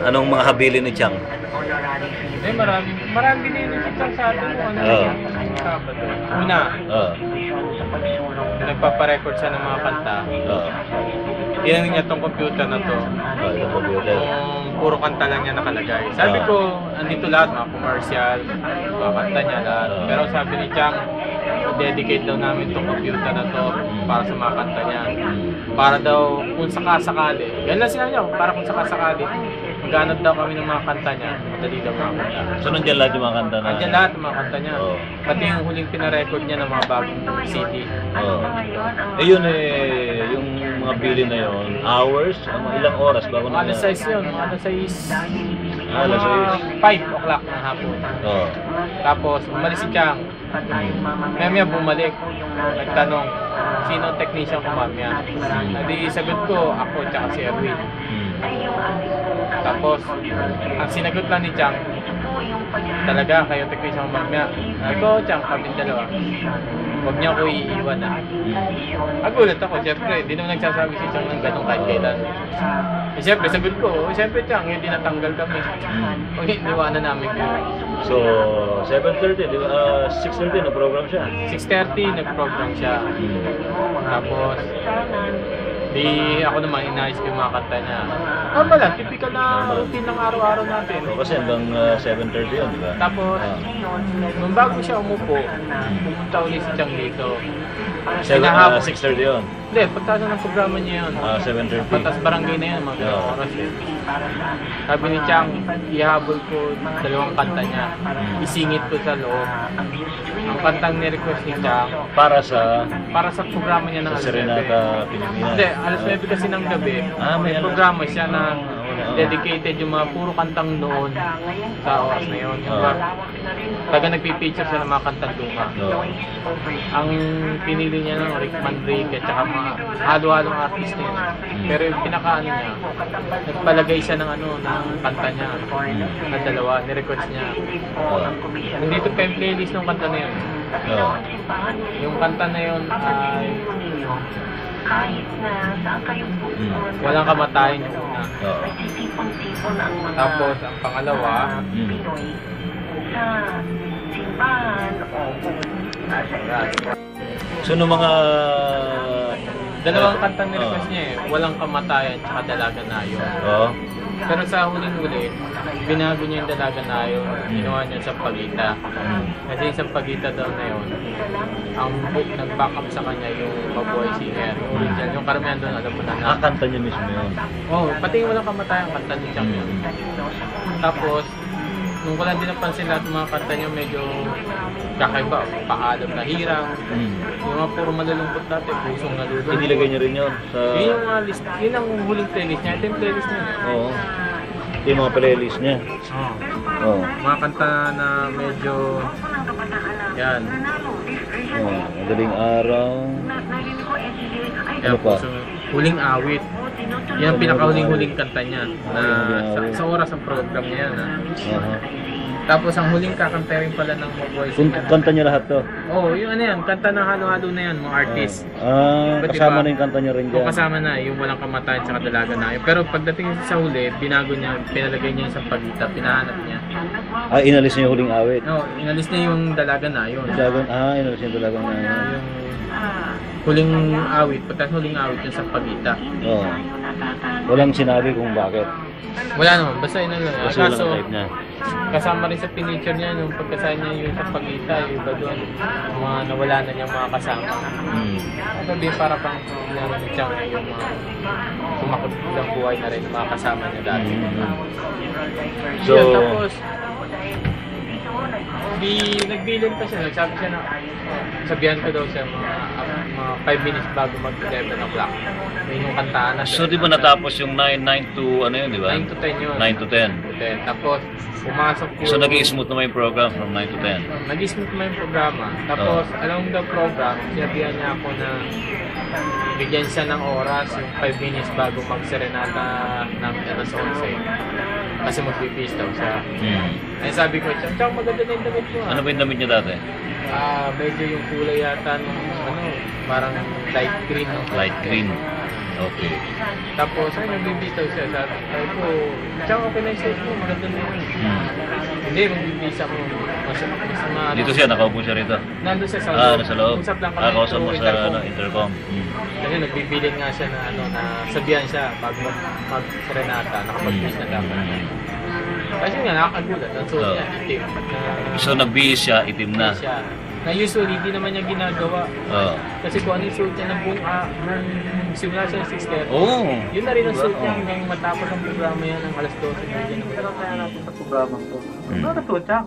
Anong mga habilin ni Chang? Eh, marami binili si Chang sa atin kung ano yung Sabado. Una, nagpaparecord siya ng mga kanta. Tinanong niya tong computer na to. Yung computer. Kung puro kanta lang niya nakalagay. Sabi ko, andito lahat, mga commercial, mga kanta niya lahat. Pero sabi ni Chang, dedicate daw namin tong computer na to para sa mga kanta niya. Para daw, kung sakasakali. Yan lang sinabi niya, para kung sakasakali. Maghanap daw kami ng mga kanta niya. Madali daw mga kanta. So nandiyan lahat yung mga kanta na? Nandiyan lahat ng mga kanta niya. Pati yung huling pinarecord niya ng mga bagong CD. Eh yun yung mga bili na yun, hours? Ilang oras bago na? Alas 6 yun. Alas 6. Alas 5 o'clock ng hapon. Tapos umalis si Chang. Mamaya bumalik. Nagtanong, sino ang technician ko mamaya? Hindi sagot ko, ako tsaka si Erwin. Tapos, ang sinagot lang ni Chang, talaga kayo technician ko mamaya. Ikaw, Chang, kami dalawa. Huwag niya ako iiwan na. Nagulat ako, siyempre, di naman nagsasabi si Chang ng ganun kahit kailan. Eh, siyempre, sagot ko, siyempre, Chang, hindi natanggal kami. Huwag iniwanan namin kayo. So, 7:30, di ba? 6:30 nag-program siya? 6:30 nag-program siya. Tapos, di ako naman inayos ko yung mga kanta niya. Pala, typical na routine ng araw-araw natin. Kasi hanggang 7:30 yun, di ba? Tapos, nung bago siya umupo, pumunta ulit si Chang dito. 6:30 yun? Hindi, pagtasan ng programa niya yun. 7:30. Patas barangay na yun, mga ganong oras eh. Sabi ni Chang, ihabol ko dalawang kanta niya. Isingit ko sa loob. Ang kantang ni-request ni Chang Para sa programa niya ng sa alas 9. Serenata Pilipinas. Hindi, alas 9 kasi ng gabi. May programa siya na dedicated yung mga puro kantang noon sa oras na yun. Yung taga nagpipicture siya ng mga kantang luma. Ang pinili niya ng Rick Manrique at saka mga halo-halong artist na yun. Pero yung pinakaano niya, nagpalagay siya ng ng kanta niya na dalawa, ni-request niya. Nandito pa yung playlist ng kanta na yun. Yung kanta na yun ay Walang Kamatayan yung una. Tapos ang pangalawa, So nung mga dalawang kanta ni-request niya Walang Kamatayan at Dalaga na Yun. Pero sa huling-huli, binago niya yung Dalaga na Yun, ginawa niya sa Pagita. Kasi sa Pagita daw na yun, ang nag-back up sa kanya yung Mabuhay Singer. Yung karamihan doon, alam mo na. Kanta niya mismo yun? Pati yung Walang Kamatayan, kanta ni Chang yun. Tapos, nung ko lang din napansin lahat ng mga kanta niya, medyo kakaiba, Paalam na Hirang. Yung mga puro malulungkot dati, Pusong Nalulungkot. Inilagay niya rin yun? Yun yung mga list, yun ang huling playlist niya. Ito yung playlist niya. Ito yung mga playlist niya? Mga kanta na medyo, yan. Madaling Araw. Ano pa? Huling Awit. Yan ang pinakahuling-huling kanta niya na sa oras ng program niya yan. Tapos ang huling kakanta rin pala ng Mabuhay Singer. Kanta niya lahat to? Yung yan, kanta ng halo-halo na yan, mga artist. Kasama na yung kanta niya rin dyan? Kasama na, yung Walang Kamatayan at Dalaga na Yun. Pero pagdating sa huli, binago niya, pinalagay niya sa Pagita, pinahanap niya. Inalis niya yung Huling Awit? Inalis niya yung Dalaga na Yun. Inalis niya yung Dalaga na Yun. Yung Huling Awit, pagkas Huling Awit yung sa Pagita. Walang sinabi kung bakit? Wala naman, basta yun lang. Kaso kasama rin sa piniture niya, yung pagkasaya niya yung sa Pagita, yung iba doon, mga nawala na niyang mga kasama. Sabi para pang naman ni Chang yung mga sumakot ng buhay na rin yung mga kasama niya dati. So, tapos, nagbilin pa siya, nagsabi siya na sabihan ko daw siya mga 5 minutes bago mag-11 o'clock. May yung kantaan na siya. So di ba natapos yung 9 to ano yun, di ba? 9 to 10 yun. 9 to 10. Tapos pumasok yung... So nag-i-smooth naman yung program from 9 to 10? Nag-i-smooth naman yung programa. Tapos along the program, sinabihan niya ako na bigyan siya ng oras yung 5 minutes bago mag-serenata ng alas 11. Kasi mag-bibis daw siya. Ay sabi ko, Chang, maganda na yung damit mo. Ano ba yung damit niya dati? Medyo yung kulay yata nung parang light green. No? Light green. Okay. Tapos, ay, nagbibitaw siya. Sabi ko, tsaka okay na yung suit mo, maganda na yun. Hindi, magbibisa ko. Dito siya, nakaupo siya rito. Nandun siya sa loob. Nasa loob. Usap lang kami Kausap mo through sa intercom. Kasi nagbibilin nga siya na, na sabihan siya pag mag-serenata, nakapag-bis na dapat. Kasi nga, nakakagulat. Ang suot niya, itim. So, nagbihis siya, itim na. Siya. Na usually, hindi naman niya ginagawa. Kasi kung ano yung suot niya ng buong simula siya ng 6:30. Yun na rin ang suot niya hanggang matapos ang programa yan ng alas 12. Pero kaya natin sa programa ko. Nakatuwa siya.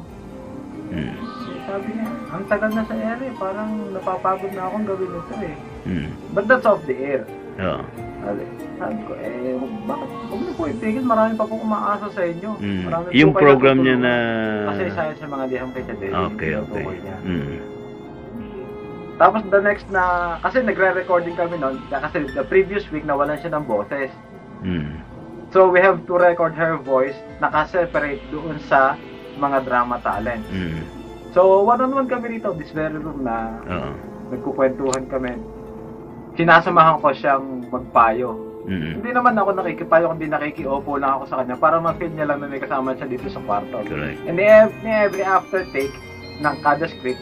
Sabi niya, ang tagal na sa ere, parang napapagod na akong gawin ito eh. But that's off the air. Sabi ko, bakit? Huwag na po itigil, marami pa pong umaasa sa inyo. Yung program niya na... Kasi isa sa mga liham kay Chadeli. Okay. Tapos the next na, kasi nagre-recording kami noon, kasi the previous week nawalan siya ng boses. So we have to record her voice, naka-separate doon sa mga drama talent. So one-on-one kami rito, this very room na nagkukwentuhan kami. Sinasamahan ko siyang magpayo. Hindi naman ako nakikipayo, kundi nakikiopo lang ako sa kanya para ma-feel niya lang na may kasama siya dito sa kwarto. Correct. And every after take ng kada script,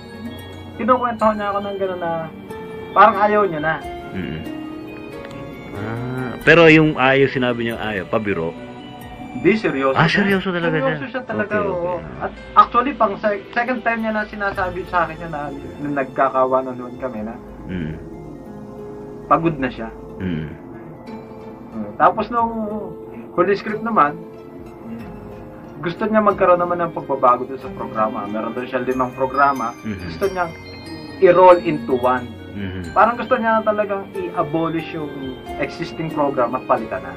kinukwentuhan niya ako ng gano'n na parang ayaw niya na. Pero yung ayaw, sinabi niya ayaw, pabiro. Hindi, seryoso. Seryoso talaga siya? Seryoso siya talaga, Okay. oo. At actually, pang second time niya na sinasabi sa akin niya na nung nagkakawanan kami na pagod na siya. Tapos nung huli script naman, gusto niya magkaroon naman ng pagbabago doon sa programa. Meron doon siya 5 programa. Gusto niya i-roll into one. Parang gusto niya na talagang i-abolish yung existing program at palitan na.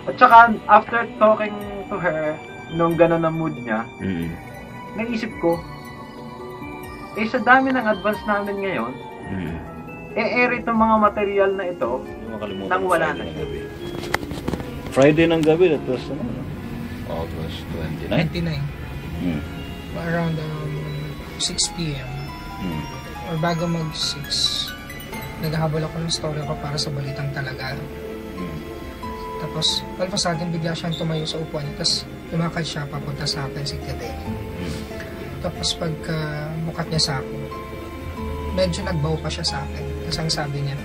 At saka, after talking to her, nung gano'n na mood niya, naisip ko, sa dami ng advance namin ngayon, air itong mga material na ito nang wala na siya. Friday ng gabi, that was August 29. Around 6 p.m. Or bago mag-6, naghahabol ako ng story ko para sa Balitang Talaga. Tapos, all of a sudden, bigla siyang tumayo sa upuan. Tapos, lumakad siya papunta sa akin si Tete. Tapos, pagka mukat niya sa akin, medyo nagbaw pa siya sa akin. Tapos, ang sabi niya,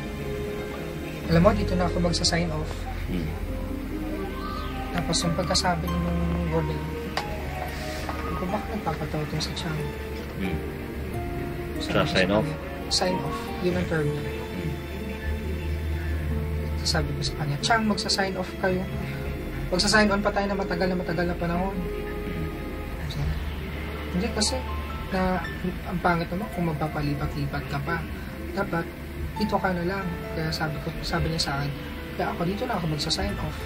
alam mo, dito na ako magsa-sign off. Tapos, yung pagkasabi ng Gordon, ako, bakit nagpapataw itong sa Chang? Sa sign off? Sign off. Yun ang term niya. Sabi ko sa kanya, Chang, magsa-sign off kayo. Magsa-sign on pa tayo na matagal na panahon. Hindi kasi, ang pangit naman kung magpapalipat-lipat ka pa. Dapat, dito ka na lang. Kaya sabi niya sa akin, kaya ako dito na ako magsa-sign off.